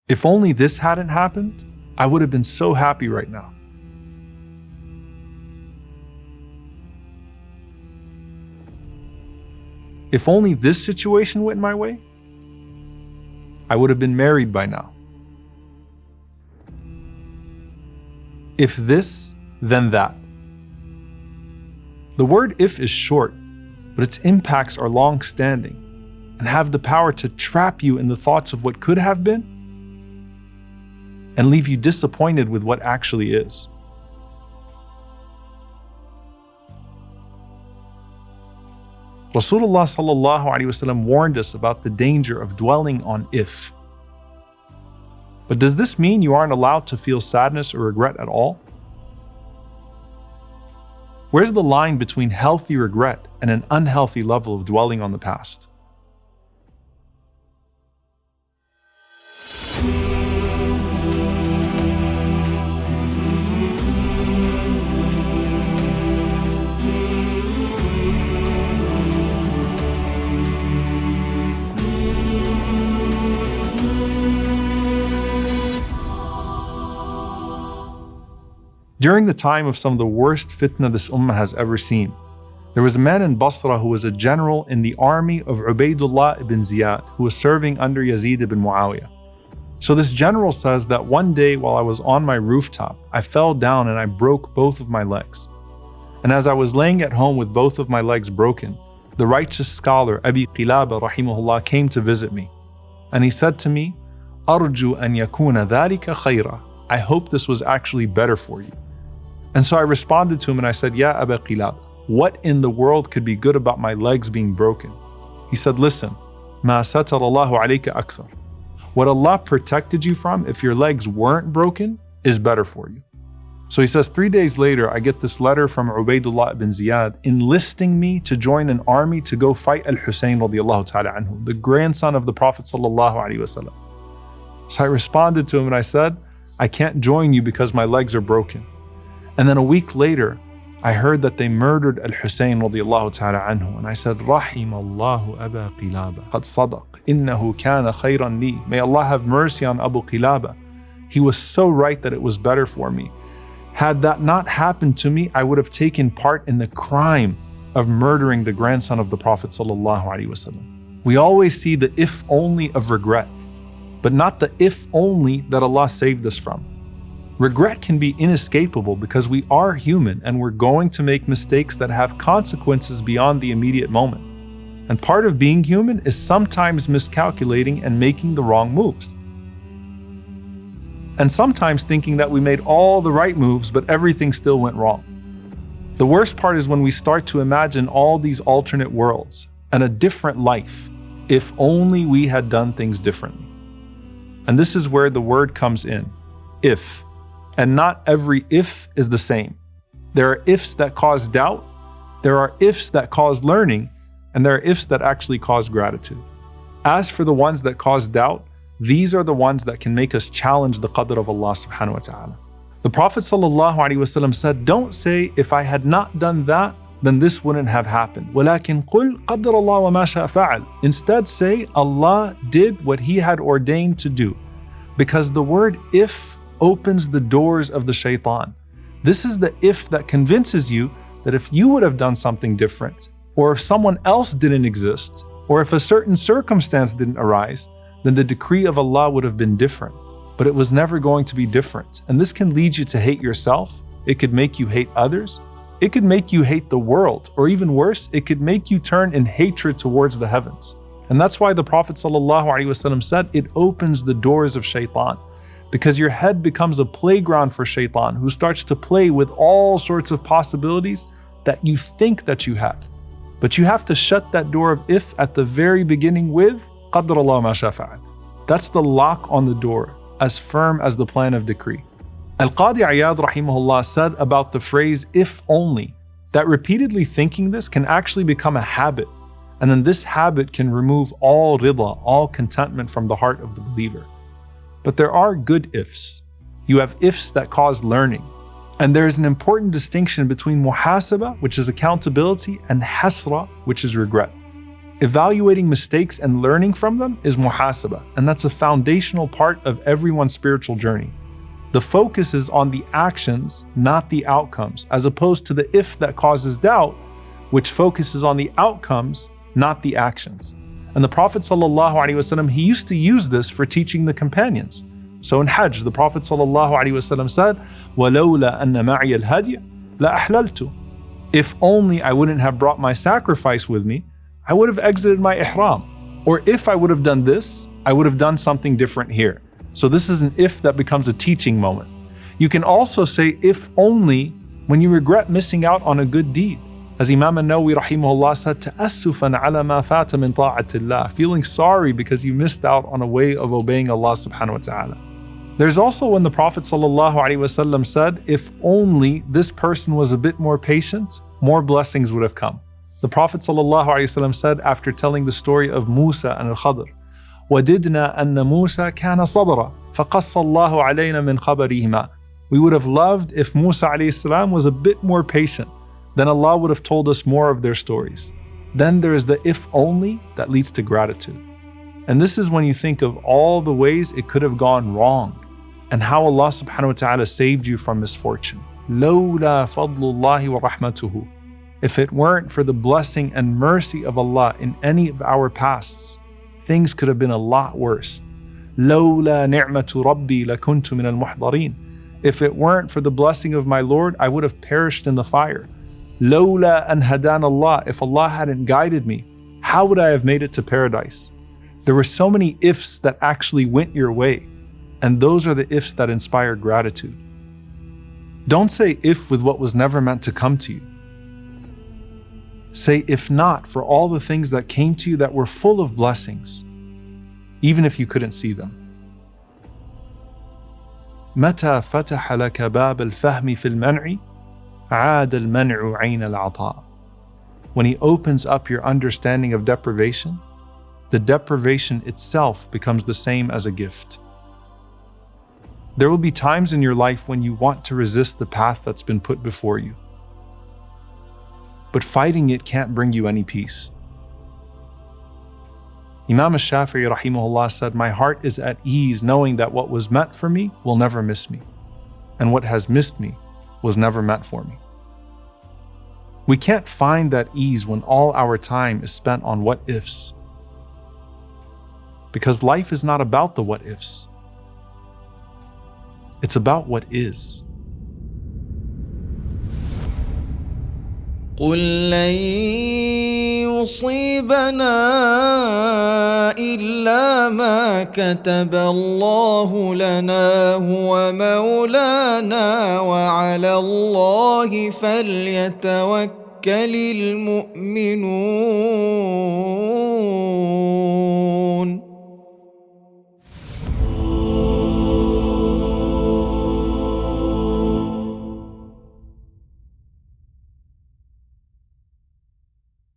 If only this hadn't happened, I would have been so happy right now. If only this situation went my way, I would have been married by now. If this, then that. The word if is short, but its impacts are long-standing and have the power to trap you in the thoughts of what could have been and leave you disappointed with what actually is. Rasulullah sallallahu alaihi wasallam warned us about the danger of dwelling on if. But does this mean you aren't allowed to feel sadness or regret at all? Where's the line between healthy regret and an unhealthy level of dwelling on the past? During the time of some of the worst fitna this ummah has ever seen, there was a man in Basra who was a general in the army of Ubaydullah ibn Ziyad, who was serving under Yazid ibn Muawiyah. So this general says that one day while I was on my rooftop, I fell down and I broke both of my legs. And as I was laying at home with both of my legs broken, the righteous scholar Abi Qilaba rahimahullah came to visit me. And he said to me, "Arju an yakuna dhalika khayra." I hope this was actually better for you. And so I responded to him and I said, "Ya Aba Qilab, what in the world could be good about my legs being broken?" He said, "Listen, ma satara Allahu alayka akthar. What Allah protected you from, if your legs weren't broken, is better for you." So he says, 3 days later, I get this letter from Ubaydullah ibn Ziyad enlisting me to join an army to go fight al-Husayn radiyallahu ta'ala anhu, the grandson of the Prophet sallallahu alaihi wasallam. So I responded to him and I said, "I can't join you because my legs are broken." And then a week later, I heard that they murdered al-Husayn radiyallahu ta'ala anhu. And I said, "Rahim Allahu Aba Qilaba, qad sadaq, innahu kana khayran li." May Allah have mercy on Abu Qilaba. He was so right that it was better for me. Had that not happened to me, I would have taken part in the crime of murdering the grandson of the Prophet sallallahu alaihi wasallam. We always see the if only of regret, but not the if only that Allah saved us from. Regret can be inescapable because we are human and we're going to make mistakes that have consequences beyond the immediate moment. And part of being human is sometimes miscalculating and making the wrong moves. And sometimes thinking that we made all the right moves, but everything still went wrong. The worst part is when we start to imagine all these alternate worlds and a different life, if only we had done things differently. And this is where the word comes in, if. And not every if is the same. There are ifs that cause doubt, there are ifs that cause learning, and there are ifs that actually cause gratitude. As for the ones that cause doubt, these are the ones that can make us challenge the qadr of Allah subhanahu wa ta'ala. The Prophet sallallahu alaihi wasallam said, "Don't say, if I had not done that, then this wouldn't have happened. وَلَكِنْ قُلْ قَدَّرَ اللَّهُ وَمَا شَاءَ فَعَلَ." Instead say, Allah did what He had ordained to do. Because the word if opens the doors of the Shaytan. This is the if that convinces you that if you would have done something different, or if someone else didn't exist, or if a certain circumstance didn't arise, then the decree of Allah would have been different. But it was never going to be different. And this can lead you to hate yourself. It could make you hate others. It could make you hate the world. Or even worse, it could make you turn in hatred towards the heavens. And that's why the Prophet ﷺ said it opens the doors of Shaytan. Because your head becomes a playground for Shaytan, who starts to play with all sorts of possibilities that you think that you have. But you have to shut that door of if at the very beginning with Qadar Allah ma sha fa'al. That's the lock on the door, as firm as the plan of decree. Al-Qadi Iyad rahimahullah said about the phrase if only, that repeatedly thinking this can actually become a habit. And then this habit can remove all rida, all contentment from the heart of the believer. But there are good ifs. You have ifs that cause learning. And there is an important distinction between muhasaba, which is accountability, and hasra, which is regret. Evaluating mistakes and learning from them is muhasabah, and that's a foundational part of everyone's spiritual journey. The focus is on the actions, not the outcomes, as opposed to the if that causes doubt, which focuses on the outcomes, not the actions. And the Prophet ﷺ, he used to use this for teaching the companions. So in Hajj, the Prophet ﷺ said, وَلَوْلَا أَنَّ مَعِيَ الْهَدْيَ لَأَحْلَلْتُ. If only I wouldn't have brought my sacrifice with me, I would have exited my ihram. Or if I would have done this, I would have done something different here. So this is an if that becomes a teaching moment. You can also say if only when you regret missing out on a good deed. As Imam an-Nawawi rahimahullah said, تَأَسُّفًا عَلَى مَا فَاتَ مِن طَاعَةِ اللَّهِ, feeling sorry because you missed out on a way of obeying Allah subhanahu wa ta'ala. There's also when the Prophet ﷺ said, if only this person was a bit more patient, more blessings would have come. The Prophet ﷺ said after telling the story of Musa and al-Qadar, وَدِدْنَا أَنَّ مُوسَى كَانَ صَبْرًا فَقَصَّ اللَّهُ عَلَيْنَا مِنْ خَبَرِهِمَا. We would have loved if Musa ﷺ was a bit more patient, then Allah would have told us more of their stories. Then there is the if only that leads to gratitude. And this is when you think of all the ways it could have gone wrong and how Allah subhanahu wa ta'ala saved you from misfortune. لَوْلَا فَضْلُ اللَّهِ وَرَحْمَتُهُ. If it weren't for the blessing and mercy of Allah in any of our pasts, things could have been a lot worse. لَوْلَا نِعْمَةُ رَبِّي لَكُنْتُ مِنَ الْمُحْضَرِينَ. If it weren't for the blessing of my Lord, I would have perished in the fire. لَوْلَا أَنْ هَدَانَ اللَّهِ. If Allah hadn't guided me, how would I have made it to paradise? There were so many ifs that actually went your way, and those are the ifs that inspire gratitude. Don't say if with what was never meant to come to you. Say if not for all the things that came to you that were full of blessings, even if you couldn't see them. متى فتح لك باب الفهم في المنع عاد المنع عين العطاء. When He opens up your understanding of deprivation, the deprivation itself becomes the same as a gift. There will be times in your life when you want to resist the path that's been put before you. But fighting it can't bring you any peace. Imam al-Shafi'i rahimahullah said, my heart is at ease knowing that what was meant for me will never miss me, and what has missed me was never meant for me. We can't find that ease when all our time is spent on what ifs. Because life is not about the what ifs. It's about what is. قل لن يصيبنا إلا ما كتب الله لنا هو مولانا وعلى الله فليتوكل المؤمنون.